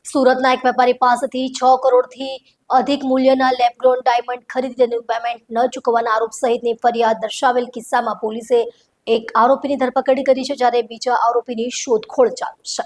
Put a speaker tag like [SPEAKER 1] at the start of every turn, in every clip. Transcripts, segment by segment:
[SPEAKER 1] સુરતના એક વેપારી પાસેથી 6 કરોડથી અધિક મૂલ્યના લેબગ્રોન ડાયમંડ ખરીદી તેનું પેમેન્ટ ન ચૂકવવાના આરોપ સહિતની ફરિયાદ દર્શાવેલ કિસ્સામાં પોલીસે એક આરોપીની ધરપકડ કરી છે, જ્યારે બીજા આરોપીની શોધખોળ ચાલુ છે.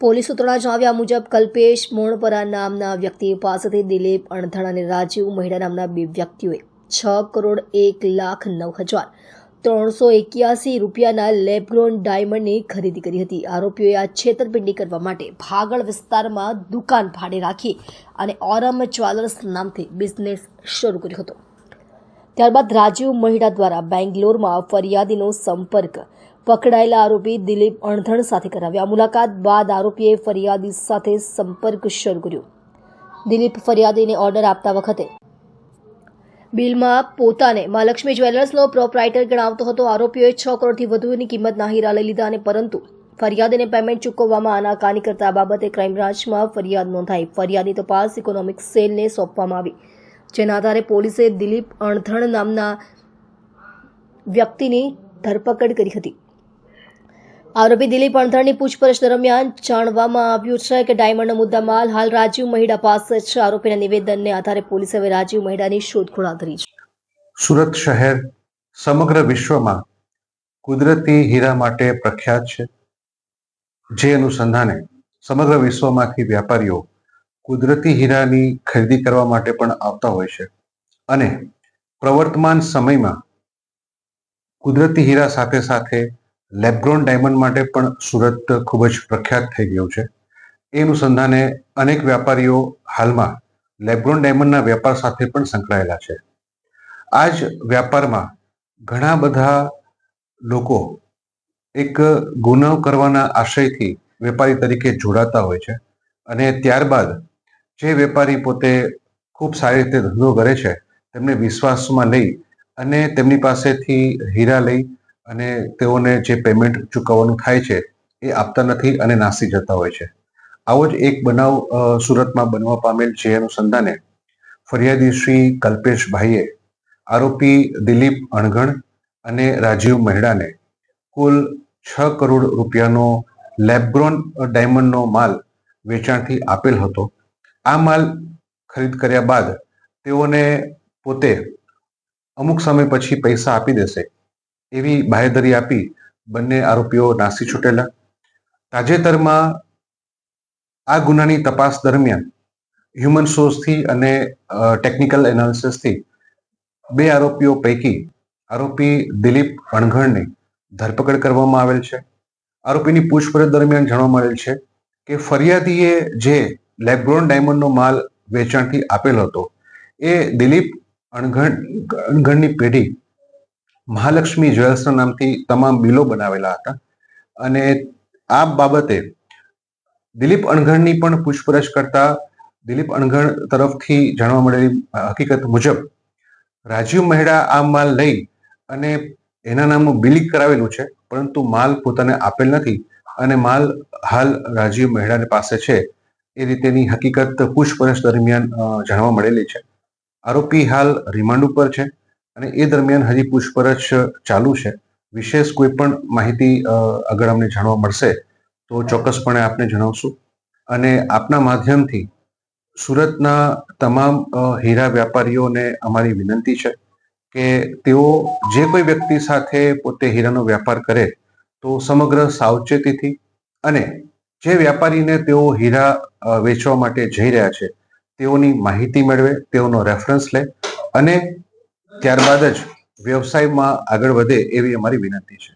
[SPEAKER 1] પોલીસ સૂત્રોના જણાવ્યા મુજબ કલ્પેશ મોણપરા નામના વ્યક્તિ પાસેથી દિલીપ અણધણ અને રાજીવ મહિડા નામના બે વ્યક્તિઓએ 6,01,09,381 રૂપિયાના લેબગ્રોન ડાયમંડની ખરીદી કરી હતી. આરોપીઓએ આ છેતરપિંડી કરવા માટે ભાગળ વિસ્તારમાં દુકાન ભાડે રાખી અને ઓરમ જ્વેલર્સ નામથી બિઝનેસ શરૂ કર્યો હતો. ત્યારબાદ રાજીવ મહિડા દ્વારા બેંગ્લોરમાં ફરિયાદીનો સંપર્ક પકડાયેલા આરોપી દિલીપ અણધણ સાથે કરાવ્યા. મુલાકાત બાદ આરોપીએ ફરિયાદી સાથે સંપર્ક શરૂ કર્યો. દિલીપ ફરિયાદીને ઓર્ડર આપતા વખતે બિલમાં પોતાને મહાલક્ષ્મી જ્વેલર્સનો પ્રોપ્રાઇટર ગણાવતો હતો. આરોપીઓએ 6 કરોડથી વધુની કિંમતના હીરા લઈ લીધા અને પરંતુ ફરિયાદીને પેમેન્ટ ચૂકવવામાં આનાકાની કરતા આ બાબતે ક્રાઇમ બ્રાન્ચમાં ફરિયાદ નોંધાઈ. ફરિયાદની તપાસ ઇકોનોમિક સેલને સોંપવામાં આવી, જેના આધારે પોલીસે દિલીપ અણધણ નામના વ્યક્તિની ધરપકડ કરી હતી. આરોપી દિલીપ અણધણની પૂછપરછ દરમિયાન જાણવામાં આવ્યું છે કે ડાયમંડનો મુદ્દામાલ હાલ રાજીવ મહિડા પાસે છે. આરોપીના નિવેદનને આધારે પોલીસે હવે રાજીવ મહિડાની શોધખોળ હાથ ધરી છે.
[SPEAKER 2] સુરત શહેર સમગ્ર વિશ્વમાં કુદરતી હીરા માટે પ્રખ્યાત છે, જે અનુસંધાને સમગ્ર વિશ્વમાંથી વેપારીઓ કુદરતી હીરાની ખરીદી કરવા માટે પણ આવતા હોય છે અને પ્રવર્તમાન સમયમાં કુદરતી હીરા સાથે સાથે લેબગ્રોન ડાયમંડ માટે પણ સુરત ખૂબ જ પ્રખ્યાત થઈ ગયું છે. એ અનુસંધાને અનેક વેપારીઓ હાલમાં લેબગ્રોન ડાયમંડના વેપાર સાથે પણ સંકળાયેલા છે. આ જ વ્યાપારમાં ઘણા બધા લોકો એક ગુનો કરવાના આશયથી વેપારી તરીકે જોડાતા હોય છે અને ત્યારબાદ જે વેપારી પોતે ખૂબ સારી રીતે ધંધો કરે છે તેમને વિશ્વાસમાં લઈ અને તેમની પાસેથી હીરા લઈ અને તેઓને જે પેમેન્ટ ચૂકવવાનું થાય છે એ આપતા નથી અને નાસી જતા હોય છે. આવો જ એક બનાવ સુરતમાં બનવા પામેલ છે. અનુસંધાને ફરિયાદી શ્રી કલ્પેશભાઈએ આરોપી દિલીપ અણઘણ અને રાજીવ મહિડાને કુલ 6 કરોડ રૂપિયાનો લેબગ્રોન ડાયમંડનો માલ વેચાણથી આપેલ હતો. આ માલ ખરીદ કર્યા બાદ તેઓને પોતે અમુક સમય પછી પૈસા આપી દેશે એવી બાહેધરી આપી બંને આરોપીઓ નાસી છૂટેલા. તાજેતરમાં આ ગુનાની તપાસ દરમિયાન હ્યુમન સોર્સથી અને ટેકનિકલ એનાલિસિસથી બે આરોપીઓ પૈકી આરોપી દિલીપ અણઘણની ધરપકડ કરવામાં આવેલ છે. આરોપીની પૂછપરછ દરમિયાન જાણવા મળેલ છે કે ફરિયાદીએ જે લેબગ્રોન ડાયમંડનો માલ વેચાણથી આપેલ હતો એ દિલીપ અણઘણની પેઢી મહાલક્ષ્મી જ્વેલર્સના નામથી તમામ બિલો બનાવેલા હતા અને આ બાબતે દિલીપ અણઘણની પણ પૂછપરછ કરતા દિલીપ અણઘણ તરફથી જાણવા મળેલી હકીકત મુજબ રાજીવ મહિડા આ માલ લઈ અને એના નામનું બિલિંગ કરાવેલું છે, પરંતુ માલ પોતાને આપેલ નથી અને માલ હાલ રાજીવ મહિડાને પાસે છે એ રીતેની હકીકત પૂછપરછ દરમિયાન જાણવા મળેલી છે. આરોપી હાલ રિમાન્ડ ઉપર છે અને એ દરમિયાન હજી પૂછપરછ ચાલુ છે. વિશેષ કોઈ પણ માહિતી આગળ અમને જાણવા મળશે તો ચોક્કસપણે આપને જણાવશું. અને આપના માધ્યમથી સુરતના તમામ હીરા વેપારીઓને અમારી વિનંતી છે કે તેઓ જે કોઈ વ્યક્તિ સાથે પોતે હીરાનો વેપાર કરે તો સમગ્ર સાવચેતીથી અને જે વેપારીને તેઓ હીરા વેચવા માટે જઈ રહ્યા છે તેઓની માહિતી મેળવે, તેઓનો રેફરન્સ લે અને ત્યારબાદ જ વ્યવસાયમાં આગળ વધે એવી અમારી વિનંતી છે.